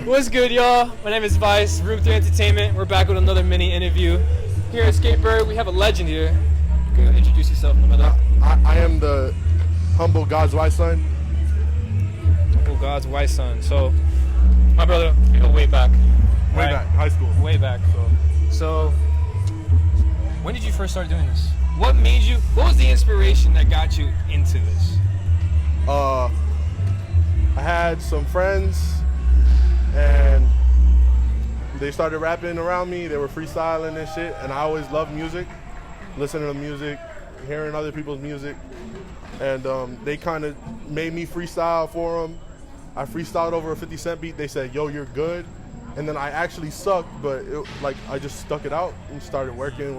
What's good, y'all? My name is Vice, Room 3 Entertainment. We're back with another mini interview. Here at Skatebird, we have a legend here. You can introduce yourself, my brother. I am the humble GODSWHITESON. Humble GODSWHITESON. So, my brother, you go way back. Way back, high school. Way back. So, when did you first start doing this? What was the inspiration that got you into this? I had some friends and they started rapping around me. They were freestyling and shit, and I always loved music, listening to music, hearing other people's music, and they kind of made me freestyle for them. I freestyled over a 50 Cent beat. They said, yo, you're good. And then I actually sucked, but I just stuck it out and started working,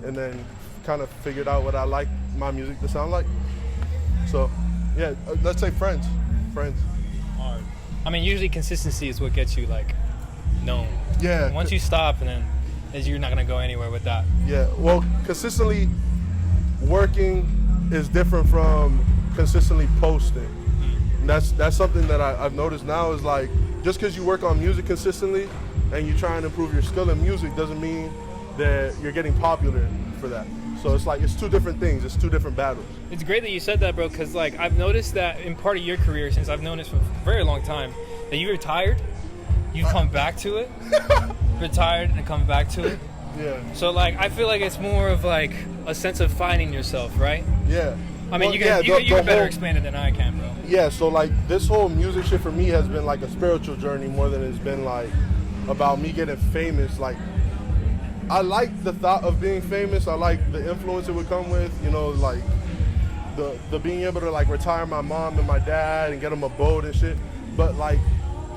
and then kind of figured out what I like my music to sound like. So, yeah, let's say friends. Hard. I mean, usually consistency is what gets you, like, known. Yeah. Once you stop, and then you're not going to go anywhere with that. Yeah, well, consistently working is different from consistently posting. And that's something that I've noticed now is, like, just because you work on music consistently and you try and improve your skill in music doesn't mean that you're getting popular for that. So it's like, it's two different things. It's two different battles. It's great that you said that, bro, because, like, I've noticed that in part of your career, since I've known this for a very long time, that you retired, you come back to it, retired and come back to it. Yeah. So, like, I feel like it's more of, like, a sense of finding yourself, right? Yeah. I mean, you can better explain it than I can, bro. Yeah, so, like, this whole music shit for me has been, like, a spiritual journey more than it's been, like, about me getting famous. Like, I like the thought of being famous. I like the influence it would come with, you know, like, the being able to, like, retire my mom and my dad and get them a boat and shit. But, like,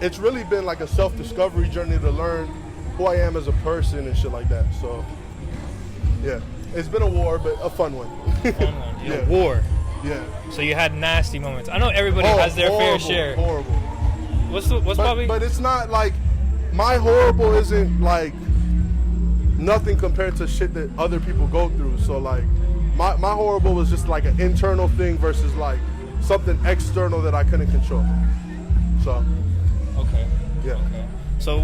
it's really been, like, a self-discovery journey to learn who I am as a person and shit like that. So, yeah. It's been a war, but a fun one. Yeah. War. Yeah. So you had nasty moments. I know everybody has their fair share. Horrible. But it's not like, my horrible isn't like nothing compared to shit that other people go through. So like, my horrible was just like an internal thing versus like something external that I couldn't control. So. Okay. Yeah. Okay. So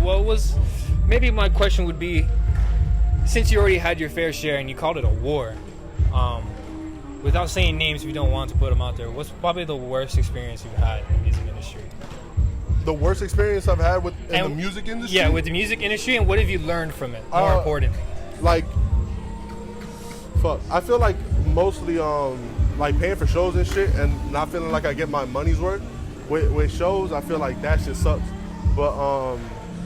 maybe my question would be, since you already had your fair share and you called it a war, without saying names if you don't want to put them out there, what's probably the worst experience you've had in the music industry? The worst experience I've had in the music industry? Yeah, with the music industry, and what have you learned from it, more importantly? Like, I feel like mostly like paying for shows and shit and not feeling like I get my money's worth. With shows, I feel like that shit sucks. But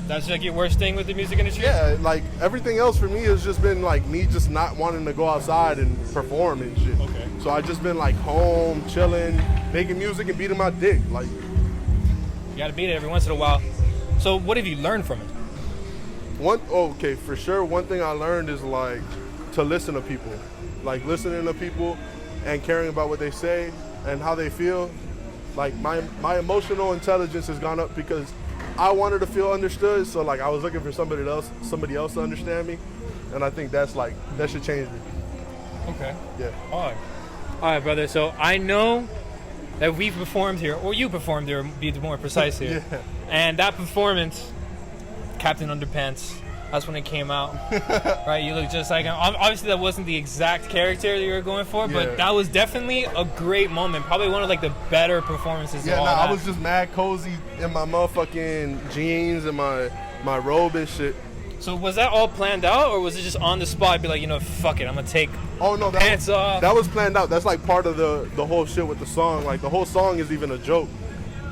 that's like your worst thing with the music industry? Yeah, like everything else for me has just been like me just not wanting to go outside and perform and shit. Okay. So I just been like home, chilling, making music and beating my dick. Like, you gotta beat it every once in a while. So what have you learned from it? For sure, one thing I learned is like to listen to people. Like listening to people and caring about what they say and how they feel. Like my emotional intelligence has gone up because I wanted to feel understood, so like I was looking for somebody else to understand me, and I think that should change me. Okay. Yeah. All right, brother. So I know that we performed here, or you performed here, be more precise here. Yeah. And that performance, Captain Underpants, that's when it came out, right? You look just like him. Obviously, that wasn't the exact character that you were going for, but that was definitely a great moment. Probably one of like the better performances. Yeah, I was just mad cozy in my motherfucking jeans and my robe and shit. So was that all planned out, or was it just on the spot? Be like, you know, fuck it, I'm gonna take pants off. That was planned out. That's like part of the whole shit with the song. Like the whole song is even a joke.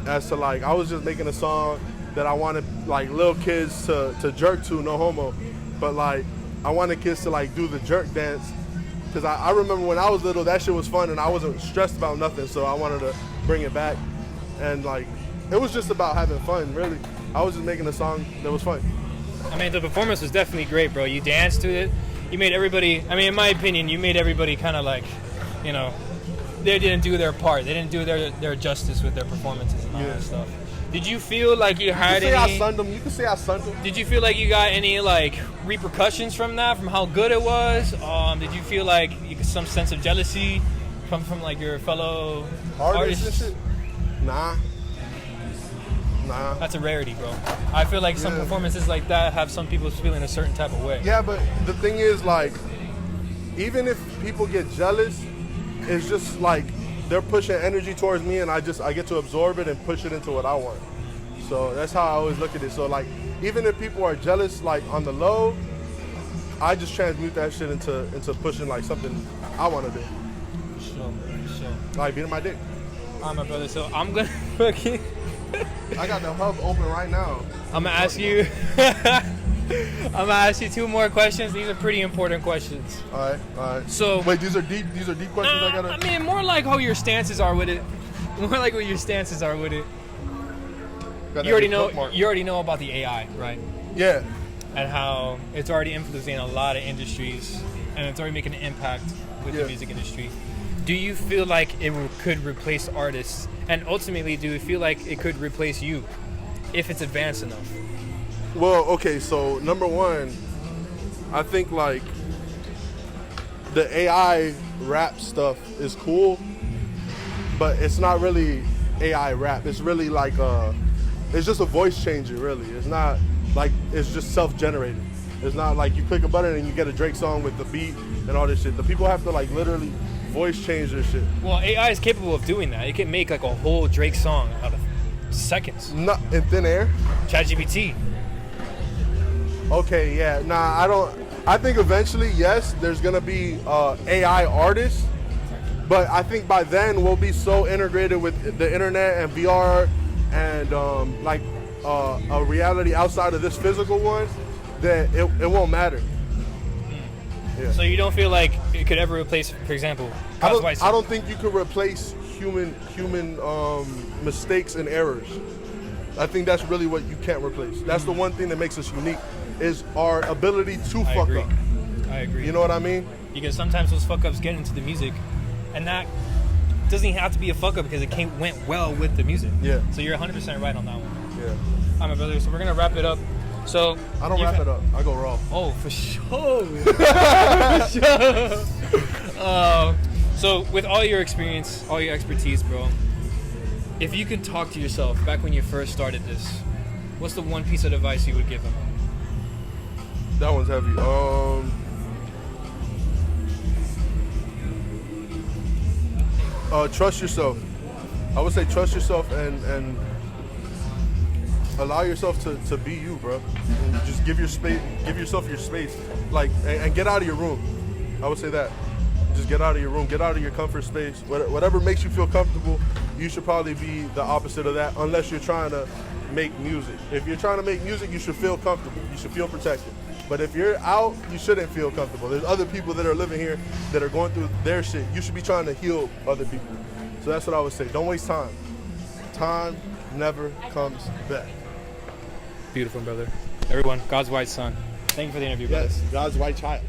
As to like, I was just making a song that I wanted like little kids to jerk to, no homo, but like I wanted kids to like do the jerk dance, because I remember when I was little that shit was fun and I wasn't stressed about nothing, so I wanted to bring it back, and like it was just about having fun, really. I was just making a song that was fun. I mean, the performance was definitely great, bro. You danced to it. You made everybody, I mean, in my opinion, you made everybody kind of like, you know, they didn't do their part. They didn't do their justice with their performances and all that stuff. Did you feel like you had any... You can say I sunned them. Did you feel like you got any, like, repercussions from that, from how good it was? Did you feel like some sense of jealousy from like, your fellow artists? And shit? Nah. Nah. That's a rarity, bro. I feel like some Yeah. performances like that have some people feeling a certain type of way. Yeah, but the thing is, like, even if people get jealous, it's just like they're pushing energy towards me, and I get to absorb it and push it into what I want. So that's how I always look at it. So like, even if people are jealous, like on the low, I just transmute that shit into pushing like something I want to do, Sure. like beating my dick. All right, my brother. So I'm gonna fucking. I got the hub open right now. I'm gonna ask you. I'm gonna ask you 2 more questions. These are pretty important questions. All right. So Wait, these are deep questions. I gotta. I mean, more like how your stances are with it. More like what your stances are with it. Got You already that know. bookmark. You already know about the AI, right? Yeah. And how it's already influencing a lot of industries, and it's already making an impact with Yeah. the music industry. Do you feel like it could replace artists? And ultimately, do you feel like it could replace you if it's advanced enough? Well, okay, so number one, I think like the AI rap stuff is cool, but it's not really AI rap. It's really like it's just a voice changer, really. It's not like, it's just self-generated. It's not like you click a button and you get a Drake song with the beat and all this shit. The people have to like literally voice change their shit. Well, AI is capable of doing that. It can make like a whole Drake song out of seconds. Not in thin air. ChatGPT. Okay, yeah. Nah, I think eventually, yes, there's gonna be AI artists, but I think by then we'll be so integrated with the internet and VR and like a reality outside of this physical one that it won't matter. Yeah. So you don't feel like it could ever replace, for example, I GODSWHITESON? don't think you could replace human mistakes and errors. I think that's really what you can't replace. That's the one thing that makes us unique, is our ability to fuck up. I agree. You know what I mean? Because sometimes those fuck ups get into the music, and that doesn't even have to be a fuck up because it went well with the music. Yeah. So you're 100% right on that one. Yeah. All right, my brother. So we're gonna wrap it up. So I don't wrap it up. I go raw. Oh, for sure. For sure. So with all your experience, all your expertise, bro, if you could talk to yourself back when you first started this, what's the one piece of advice you would give him? That one's heavy. Trust yourself. I would say trust yourself and allow yourself to be you, bro. And just give yourself your space. Like, and get out of your room. I would say that. Just get out of your room, get out of your comfort space. Whatever makes you feel comfortable, you should probably be the opposite of that, unless you're trying to make music. If you're trying to make music, you should feel comfortable. You should feel protected. But if you're out, you shouldn't feel comfortable. There's other people that are living here that are going through their shit. You should be trying to heal other people. So that's what I would say. Don't waste time. Time never comes back. Beautiful, brother. Everyone, God's white son. Thank you for the interview, brother. Yes, God's white child.